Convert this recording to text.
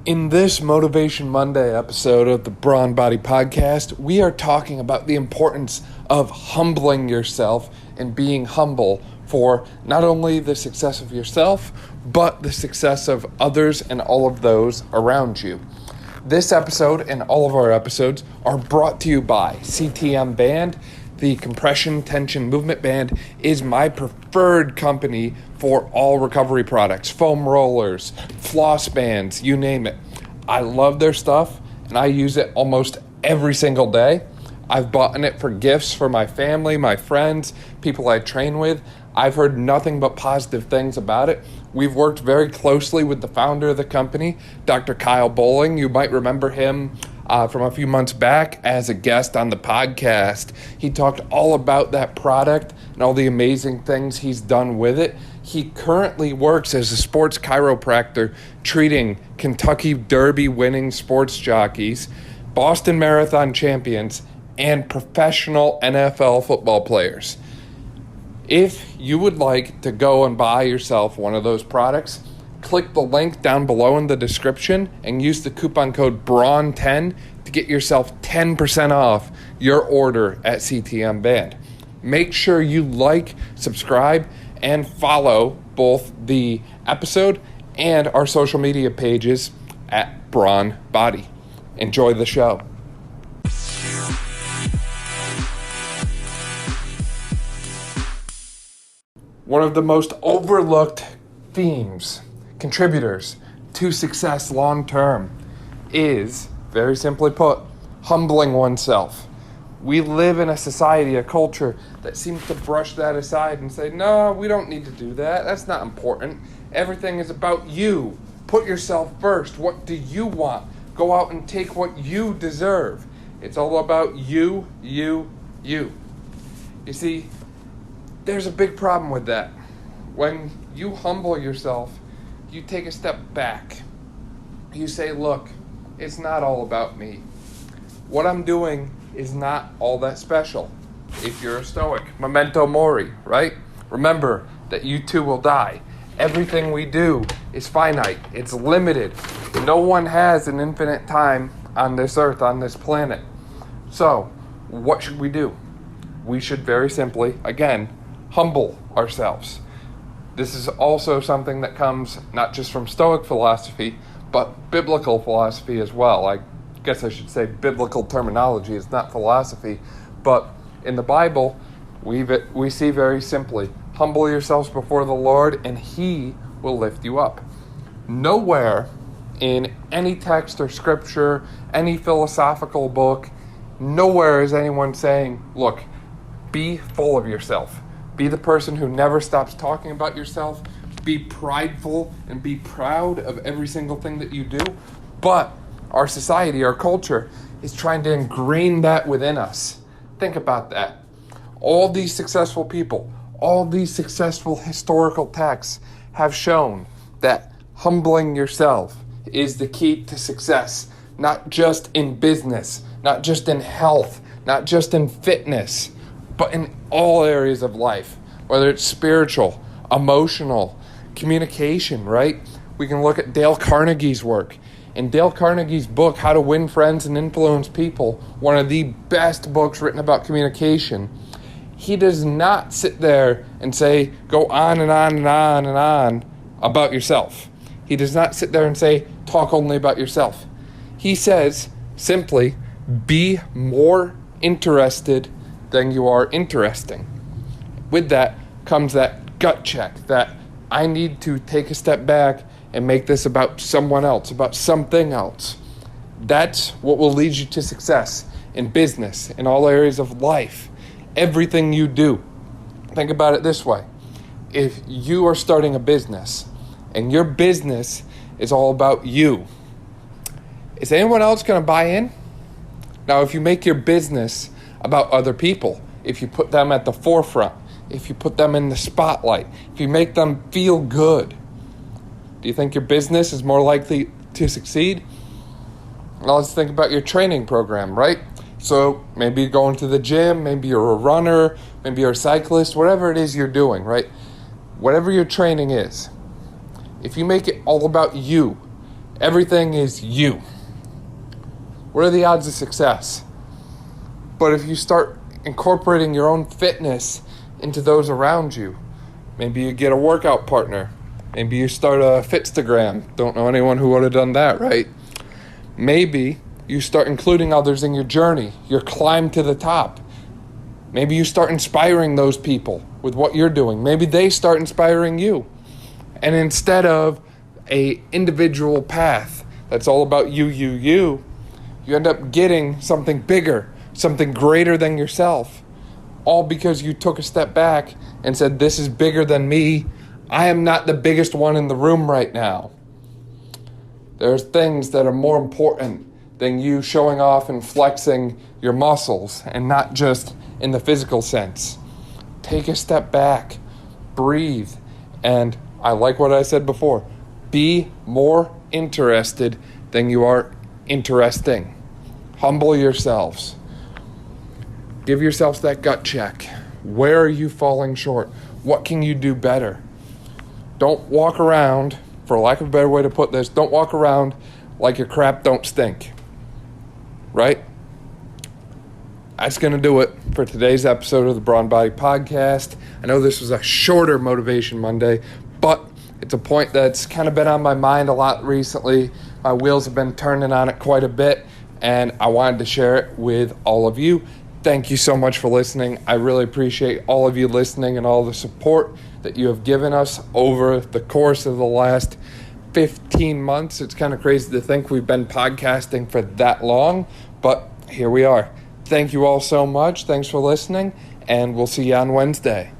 In this Motivation Monday episode of the Brawn Body Podcast, we are talking about the importance of humbling yourself and being humble for not only the success of yourself, but the success of others and all of those around you. This episode and all of our episodes are brought to you by CTM Band. The compression tension movement band is my preferred company for all recovery products, foam rollers, floss bands, you name it. I love their stuff and I use it almost every single day. I've bought it for gifts for my family, my friends, people I train with. I've heard nothing but positive things about it. We've worked very closely with the founder of the company, Dr. Kyle Bowling. You might remember him from a few months back as a guest on the podcast. He talked all about that product and all the amazing things he's done with it. He currently works as a sports chiropractor treating Kentucky Derby winning sports jockeys, Boston Marathon champions, and professional NFL football players. If you would like to go and buy yourself one of those products, click the link down below in the description and use the coupon code BRAWN10 to get yourself 10% off your order at CTM Band. Make sure you like, subscribe, and follow both the episode and our social media pages at Brawn Body. Enjoy the show. One of the most overlooked themes, contributors to success long term is, very simply put, humbling oneself. We live in a society, a culture that seems to brush that aside and say, no, we don't need to do that. That's not important. Everything is about you. Put yourself first. What do you want? Go out and take what you deserve. It's all about you, you, you. You see, there's a big problem with that. When you humble yourself, you take a step back. You say, look, it's not all about me. What I'm doing is not all that special. If you're a Stoic, memento mori, right? Remember that you too will die. Everything we do is finite. It's limited. No one has an infinite time on this earth, on this planet. So, what should we do? We should very simply, again, humble ourselves. This is also something that comes not just from Stoic philosophy, but biblical philosophy as well. I guess I should say biblical terminology. It's not philosophy. But in the Bible, we see very simply, humble yourselves before the Lord and He will lift you up. Nowhere in any text or scripture, any philosophical book, nowhere is anyone saying, look, be full of yourself. Be the person who never stops talking about yourself. Be prideful and be proud of every single thing that you do. But our society, our culture, is trying to ingrain that within us. Think about that. All these successful people, all these successful historical texts have shown that humbling yourself is the key to success, not just in business, not just in health, not just in fitness, but in all areas of life, whether it's spiritual, emotional, communication, right? We can look at Dale Carnegie's work. In Dale Carnegie's book, How to Win Friends and Influence People, one of the best books written about communication, he does not sit there and say, go on and on and on and on about yourself. He does not sit there and say, talk only about yourself. He says, simply, be more interested than you are interesting. With that comes that gut check, that I need to take a step back and make this about someone else, about something else. That's what will lead you to success in business, in all areas of life, everything you do. Think about it this way. If you are starting a business and your business is all about you, is anyone else going to buy in? Now, if you make your business about other people, if you put them at the forefront, if you put them in the spotlight, if you make them feel good, do you think your business is more likely to succeed? Now let's think about your training program, right? So maybe you're going to the gym, maybe you're a runner, maybe you're a cyclist, whatever it is you're doing, right? Whatever your training is, if you make it all about you Everything is you. What are the odds of success? But if you start incorporating your own fitness into those around you, maybe you get a workout partner. Maybe you start a Fitstagram. Don't know anyone who would have done that, right? Maybe you start including others in your journey, your climb to the top. Maybe you start inspiring those people with what you're doing. Maybe they start inspiring you. And instead of a individual path that's all about you end up getting something bigger, something greater than yourself. All because you took a step back and said, this is bigger than me. I am not the biggest one in the room right now. There's things that are more important than you showing off and flexing your muscles, and not just in the physical sense. Take a step back, breathe, and I like what I said before, be more interested than you are interesting. Humble yourselves. Give yourselves that gut check. Where are you falling short? What can you do better? Don't walk around, for lack of a better way to put this, don't walk around like your crap don't stink. Right? That's going to do it for today's episode of the Brawn Body Podcast. I know this was a shorter Motivation Monday, but it's a point that's kind of been on my mind a lot recently. My wheels have been turning on it quite a bit, and I wanted to share it with all of you. Thank you so much for listening. I really appreciate all of you listening and all the support that you have given us over the course of the last 15 months. It's kind of crazy to think we've been podcasting for that long, but here we are. Thank you all so much. Thanks for listening, and we'll see you on Wednesday.